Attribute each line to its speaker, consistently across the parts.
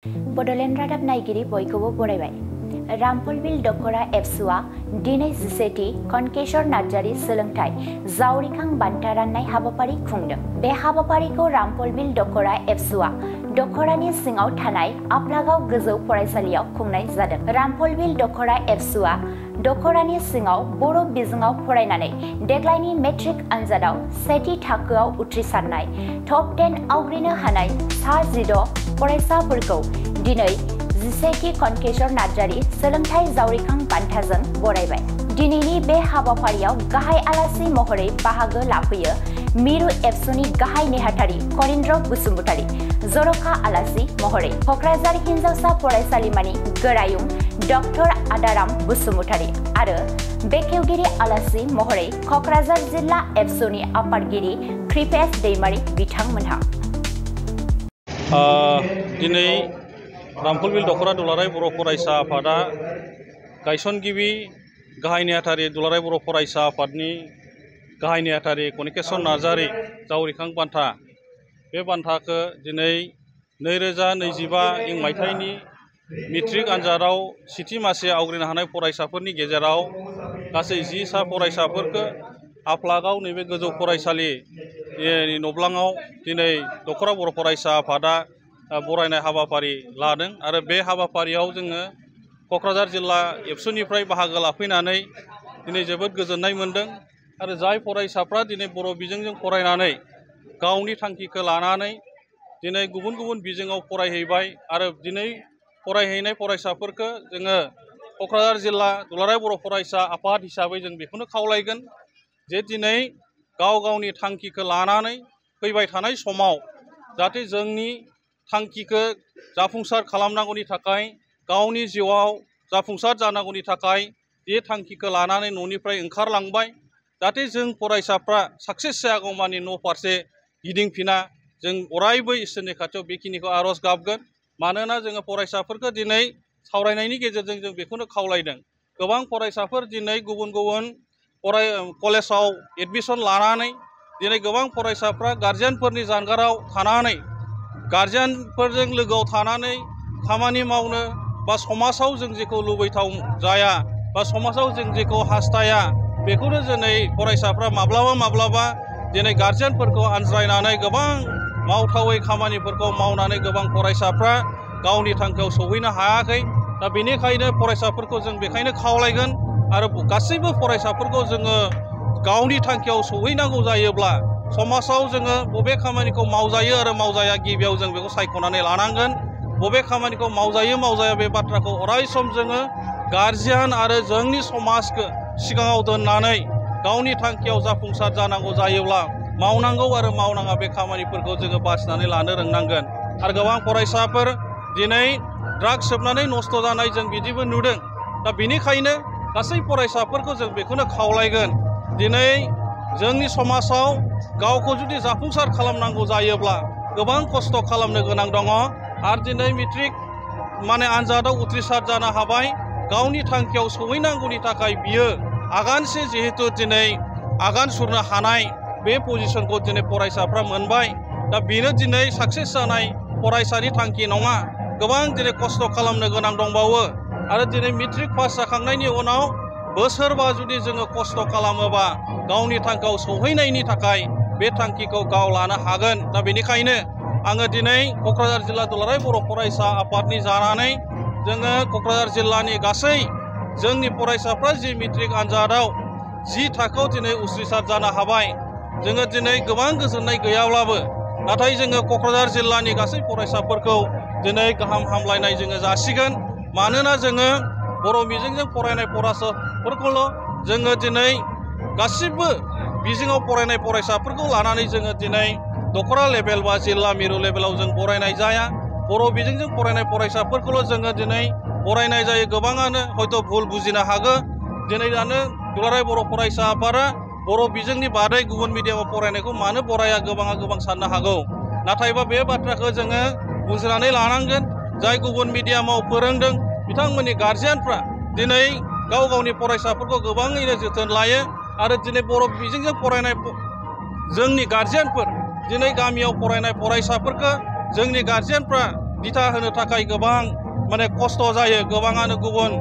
Speaker 1: बडलेण्ड रादाब नायगिरि बयखौबो बरायबाय। रामफलबिल दखरा एबसुआ दिनै 17थि कनकेशर नार्जारि सोलोंथाइ जावरिखां बान्था राननाय हाबाफारि खुंदों। बे हाबाफारिखौ रामफलबिल दखरा एबसुआ दखरानि सिङाव थानाय आपलागाव गोजौ फरायसालियाव खुंनाय जादों। रामफलबिल दखरा एबसुआ दखरानि सिङाव बर' बिजोङाव फरायनानै देग्लायनि मेट्रिक आनजादाव सेथि थाखोआव उथ्रिसारनाय टप 10 आवग्रिनो हानाय सा 16 फरायसाफोरखौ दिनै 17थि कनकेशर नार्जारि सोलोंथाइ जावरिखां बान्थाजों बरायबाय। दिनैनि बे हाबाफारियाव गाहाय आलासि महरै बाहागो लाफैयो मिरु एबसुनि गाहाय नेहाथारि कनिन्द्र बसुमतारी, जर'खा आलासि महरै कक्राझार हिनजावसा फरायसालिमानि गोरायुं डक्टर आदाराम बसुमतारी आरो बेखेवगिरि आलासि महरै कक्राझार जिल्ला एबसुनि आफादगिरि कृपेश दैमारी बिथांमोनहा।
Speaker 2: दिनै रामफलबिल दखरा दुलाराय बर' फरायसा आफादा गायसनगिरि गाहाय नेहाथारि दुलाराय बर' फरायसा आफादनि गाहाय नेहाथारि कनिकेशर नार्जारि जावरिखां बान्था, बे बान्थाखौ दिनै 2025 मायथाइनि मेट्रिक आनजादाव सेथि मासि आवग्रिनो हानाय फरायसाफोरनि गेजेराव गासै 10 फरायसाफोरखौ आफलागाव नैबे गोजौ फरायसालि नब्लाङाव दिनै दखरा बर' फरायसा आफादा बरायनाय हाबाफारि लादों आरो बे हाबाफारियाव जोङो कक्राझार जिल्ला एबसुनिफ्राय बाहागो लाफैनानै दिनै जोबोद गोजोननाय मोन्दों आरो जाय फरायसाफ्रा दिनै बर' बिजोंजों फरायनानै गावनि थांखिखौ लानानै दिनै गुबुन गुबुन बिजोङाव फरायहैबाय आरो दिनै फरायहैनाय फरायसाफोरखौ जोङो कक्राझार जिल्ला दुलाराय बर' फरायसा आफाद हिसाबै जों बेखौनो खावलायगोन जे दिनै गाव गावनि थांखिखौ लानानै फैबाय थानाय समाव जाहाथे जोंनि थांखिखौ जाफुंसार खालामनांगौनि थाखाय, गावनि जिउआव जाफुंसार जानांगौनि थाखाय बे थांखिखौ लानानै न'निफ्राय ओंखारलांबाय। जाहाथे जों फरायसाफ्रा साक्सेस जायागौमानि न' फारसे गिदिंफिना, जों अरायबो इसोरनि खाथियाव बेखिनिखौ आर'ज गाबगोन। मानोना जोङो फरायसाफोरखौ दिनै सावरायनायनि गेजेरजों जों बेखौनो खावलायदों। गोबां फरायसाफोर दिनै गुबुन गुबुन कलेजाव एडमिसन लानानै दिनै गोबां फरायसाफ्रा गार्जियानफोरनि जानगाराव थानानै गार्जियानफोरजों लोगोआव थानानै खामानि मावनो बा समाजाव जों जेखौ लुबैथाव जाया बा समाजाव जों जेखौ हास्थाया बेखौनो दिनै फरायसाफ्रा माब्लाबा दिनै गार्जियानफोरखौ आनज्रायनानै गोबां मावथावै खामानिफोरखौ मावनानै गोबां फरायसाफ्रा गावनि थांखियाव सौहैनो हायाखै। दा बेनिखायनो फरायसाफोरखौ जों बेखायनो खावलायगोन आरो गासैबो फरायसाफोरखौ जोङो गावनि थांखियाव सौहैनांगौ जायोब्ला समाजाव जोङो बबे खामानिखौ मावजायो आरो मावजाया गिबियाव जों बेखौ सायख'नानै लानांगोन। बबे खामानिखौ मावजायो मावजाया बे बाथ्राखौ अराय सम जोङो गार्जियान आरो जोंनि समाजखौ सिगाङाव दोननानै गावनि थांखियाव जाफुंसार जानांगौ जायोब्ला मावनांगौ आरो मावनाङा बे खामानिफोरखौ जोङो बासिनानै लानो रोंनांगोन। आरो गोबां फरायसाफोर दिनै ड्राग्स सोबनानै नस्थ' जानाय जों बिदिबो नुदों। दा बेनिखायनो गासै फरायसाफोरखौ जों बेखौनो खावलायगोन, दिनै जोंनि समाजाव गावखौ जुदि जाफुंसार खालामनांगौ जायोब्ला गोबां खस्थ' खालामनो गोनां दङ आरो दिनै मेट्रिक आनजादाव उथ्रिसार जानो हाबाय। गावनि थांखियाव सौहैनांगौनि थाखाय बियो आगानसे जिहेतु दिनै आगान सुरनो हानाय बे पजिसनखौ दिनै फरायसाफ्रा मोनबाय। दा बेनो दिनै साक्सेस जानाय फरायसानि थांखि नङा, गोबां दिनै खस्थ' खालामनो गोनां दंबावो आरो दिनै मेट्रिक पास जाखांनायनि उनाव बोसोरबा जुदि जोङो खस्थ' खालामोबा गावनि थांखियाव सौहैनायनि थाखाय बे थांखिखौ गाव लानो हागोन। दा बेनिखायनो आङो दिनै कक्राझार जिल्ला दुलाराय बर' फरायसा आफादनि जानानै जोङो कक्राझार जिल्लानि गासै जोंनि फरायसाफ्रा जि मेट्रिक आनजादाव 10 थाखोआव दिनै उथ्रिसार जानो हाबाय, जोङो दिनै गोबां गोजोननाय गैयाब्लाबो नाथाय जोङो कक्राझार जिल्लानि गासै फरायसाफोरखौ दिनै गाहाम हामलायनाय जोङो जासिगोन। मानोना जोङो बर' बिजोंजों फरायनाय फरायसाफोरखौल' जोङो दिनै गासिबो बिजोङाव फरायनाय फरायसाफोरखौ लानानै जोङो दिनै दखरा लेभेल बा जिल्ला मिरु लेभेलाव जों बरायनाय जाया। बर' बिजोंजों फरायनाय फरायसाफोरखौल' जोङो दिनै बरायनाय जायो। गोबाङानो हयथ' भुल बुजिनो हागौ। दिनै दानो दुलाराय बर' फरायसा आफादा बर' बिजोंनि बादै गुबुन मिडियामाव फरायनायखौ मानो बराया गोबाङा गोबां साननो हागौ। नाथायबा बे बाथ्राखौ जोङो बुजिनानै लानांगोन। जाय गुबुन मिडियामाव फोरोंदों बिथांमोननि गार्जियानफ्रा दिनै गाव गावनि फरायसाफोरखौ गोबाङैनो जोथोन लायो आरो दिनै बर' बिजोंजों फरायनाय जोंनि गार्जियानफोर दिनै गामियाव फरायनाय फरायसाफोरखौ जोंनि गार्जियानफ्रा दिथा होनो थाखाय गोबां माने खस्थ' जायो गोबाङानो गुबुन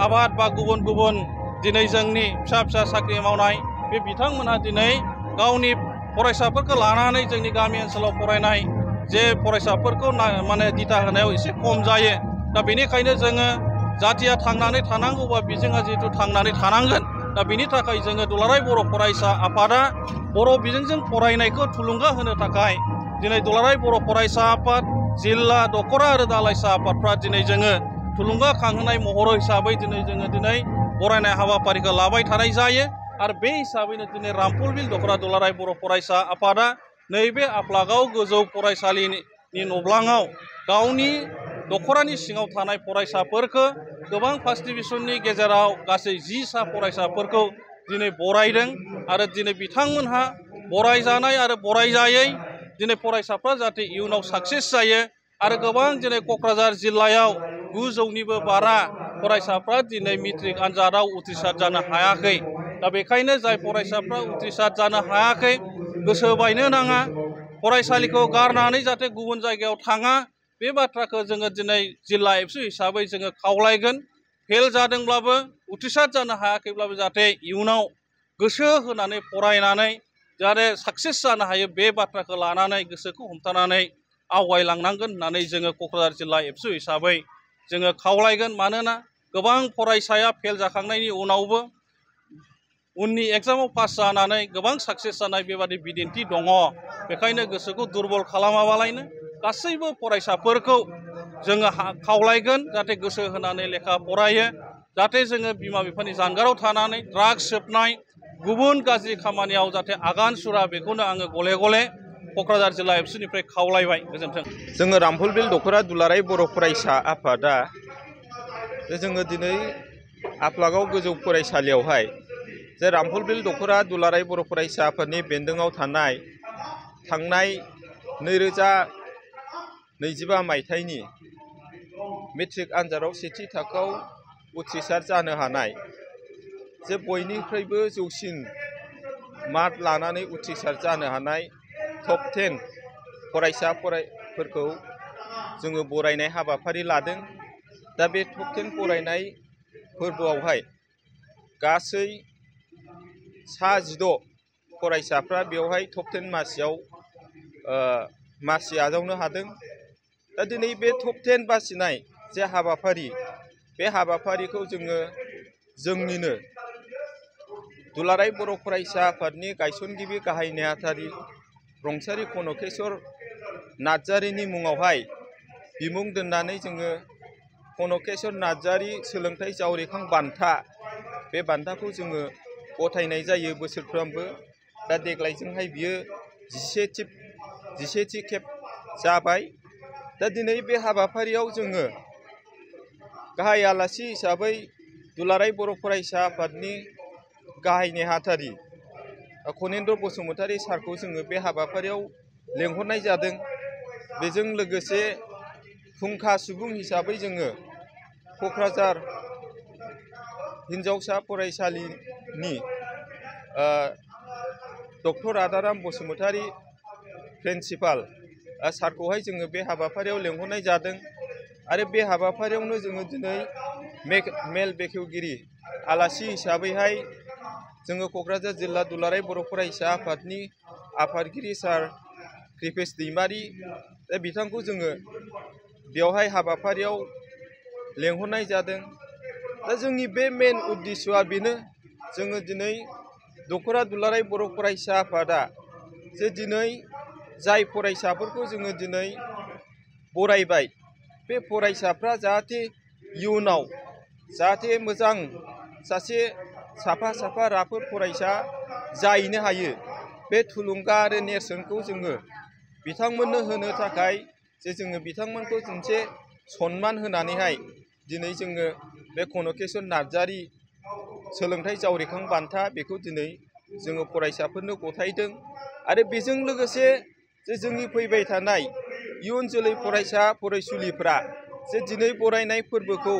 Speaker 2: आबाद बा गुबुन गुबुन दिनै जोंनि फिसा फिसा साख्रि मावनाय बे बिथांमोनहा दिनै गावनि फरायसाफोरखौ लानानै जोंनि गामि ओनसोलाव फरायनाय जे फरायसाफोरखौ माने दिथा होनायाव एसे खम जायो दा बेनिखायनो जोङो जातिया थांनानै थानांगौबा बिजोङा जिहेतु थांनानै थानांगोन दा बेनि थाखाय जोङो दुलाराय बर' फरायसा आफादा बर' बिजोंजों फरायनायखौ थुलुंगा होनो थाखाय दिनै दुलाराय बर' फरायसा आफाद जिल्ला दखरा आरो दालाइसा आफादफ्रा दिनै जोङो थुलुंगाखांहोनाय महर हिसाबै दिनै बरायनाय हाबाफारिखौ लाबाय थानाय जायो आरो बे हिसाबैनो दिनै रामफलबिल दखरा दुलाराय बर' फरायसा आफादा नैबे आफलागाव गोजौ फरायसालिनि नब्लाङाव गावनि दखरानि सिङाव थानाय फरायसाफोरखौ गोबां फार्स्ट डिभिजननि गेजेराव गासै 10सा फरायसाफोरखौ दिनै बरायदों आरो दिनै बिथांमोनहा बरायजानाय आरो बरायजायै दिनै फरायसाफ्रा जाहाथे इयुनाव साक्सेस जायो आरो गोबां दिनै क'क्राझार जिल्लायाव 900निबो बारा फरायसाफ्रा दिनै मेट्रिक आनजादाव उथ्रिसार जानो हायाखै दा बेखायनो जाय फरायसाफ्रा उथ्रिसार जानो हायाखै गोसो बायनो नाङा फरायसालिखौ गारनानै जाहाथे गुबुन जायगायाव थाङा बे बाथ्राखौ जोङो दिनै जिल्ला एबसु हिसाबै जोङो खावलायगोन फेल जादोंब्लाबो उथ्रिसार जानो हायाखैब्लाबो जाहाथे इयुनाव गोसो होनानै फरायनानै जाहाथे साक्सेस जानो हायो बे बाथ्राखौ लानानै गोसोखौ हमथानानै आवगायलांनांगोन होननानै जोङो क'क्राझार जिल्ला एबसु हिसाबै जोङो खावलायगोन मानोना गोबां फरायसाया फेल जाखांनायनि उनावबो उननि एग्जामाव पास जानानै गोबां साक्सेस जानाय बेबादि बिदिन्थि दङ बेखायनो गोसोखौ दुरबल खालामाबालायनो गासैबो फरायसाफोरखौ जोङो खावलायगोन जाहाथे गोसो होनानै लेखा फरायो जाहाथे जोङो बिमा बिफानि जानगाराव थानानै ड्राग्स सोबनाय गुबुन गाज्रि खामानियाव जाहाथे आगान सुरा बेखौनो आङो गले गले क'क्राझार जिल्ला एबसुनिफ्राय खावलायबाय गोजोन्थों।
Speaker 3: जोङो रामफलबिल दखरा दुलाराय बर' फरायसा आफादा जोङो दिनै आफलागाव गोजौ फरायसालियावहाय जे रामफलबिल दखरा दुलाराय बर' फरायसा आफादनि बेन्दोङाव थानाय थांनाय 2025 मायथाइनि मेट्रिक आनजादाव सेथि थाखोआव उथ्रिसार जानो हानाय जे बयनिख्रुइबो जौसिन मार्क लानानै उथ्रिसार जानो हानाय टप 10 फरायसाफोरखौ जोङो बरायनाय हाबाफारि लादों। दा बे टप 10 बरायनाय फोरबोआवहाय गासै सा 16 फरायसाफ्रा बेवहाय टप 10 मासियाव मासि आजावनो हादों। दा दिनै बे टप 10 बासिनाय जे हाबाफारि बे हाबाफारिखौ जोङो जोंनिनो दुलाराय बर' फरायसा आफादनि गायसनगिरि गाहाय नेहाथारि रंसारि कनकेश्वर नार्जारिनि मुङावहाय बिमुं दोननानै जोङो कनकेश्वर नार्जारि सोलोंथाइ जावरिखां बान्था बे बान्थाखौ जोङो गथायनाय जायो बोसोरफ्रोमबो। दा देग्लायजोंहाय बियो 11थि खेब जाबाय। दा दिनै बे हाबाफारियाव जोङो गाहाय आलासि हिसाबै दुलाराय बर' फरायसा आफादनि गाहाय नेहाथारि खनेन्द्र बसुमतारी सारखौ जोङो बे हाबाफारियाव लेंहरनाय जादों। बेजों लोगोसे फुंखा सुबुं हिसाबै जोङो क'क्राझार हिन्जावसा फरायसालिनि डक्टर राधाराम बसुमतारी प्रिन्सिपाल सारखौहाय जोङो बे हाबाफारियाव लेंहरनाय जादों आरो बे हाबाफारियावनो जोङो दिनै मेल बेखेवगिरि आलासि हिसाबैहाय जोङो क'क्राझार जिल्ला दुलाराय बर' फरायसा आफादनि आफादगिरि सार कृपेश दैमारि बिथांखौ जोङो बेवहाय हाबाफारियाव लेंहरनाय जादों। दा जोंनि बे मेन उद्देश्यआ बेनो जोङो दिनै दखरा दुलाराय बर' फरायसा आफादा जे दिनै जाय फरायसाफोरखौ जोङो दिनै बरायबाय बे फरायसाफ्रा जाहाथे इयुनाव जाहाथे मोजां सासे साफा राफोद फरायसा जाहैनो हायो बे थुलुंगा आरो नेरसोनखौ जोङो बिथांमोननो होनो थाखाय जे जोङो बिथांमोनखौ मोनसे सन्मान होनानैहाय दिनै जोङो बे कनकेश्वर नार्जारि सोलोंथाइ जावरिखां बान्था बेखौ दिनै जोङो फरायसाफोरनो गथायदों आरो बेजों लोगोसे जे जोंनि फैबाय थानाय इयुन जोलै फरायसा फरायसुलिफ्रा जे दिनै बरायनाय फोरबोखौ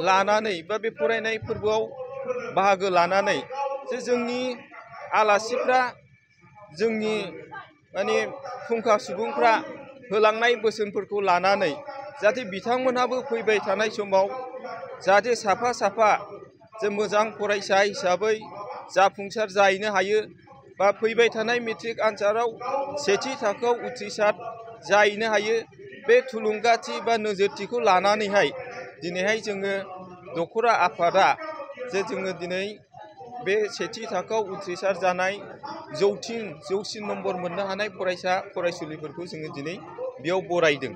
Speaker 3: लानानै बा बे फरायनाय फोरबोआव बाहागो लानानै जे जोंनि आलासिफ्रा जोंनि माने फुंखा सुबुंफ्रा होलांनाय बोसोनफोरखौ लानानै जाहाथे बिथांमोनहाबो फैबाय थानाय समाव जाहाथे साफा साफा जों मोजां फरायसा हिसाबै जाफुंसार जाहैनो हायो बा फैबाय थानाय मेट्रिक आनजादाव सेथि थाखोआव उथ्रिसार जाहैनो हायो बे थुलुंगाथि बा नोजोरथिखौ लानानैहाय दिनैहाय जोङो दखरा आफादा जे जोङो दिनै बे सेथि थाखोआव उथ्रिसार जानाय जौसिन नम्बर मोननो हानाय फरायसा फरायसुलिफोरखौ जोङो दिनै बेयाव बरायदों।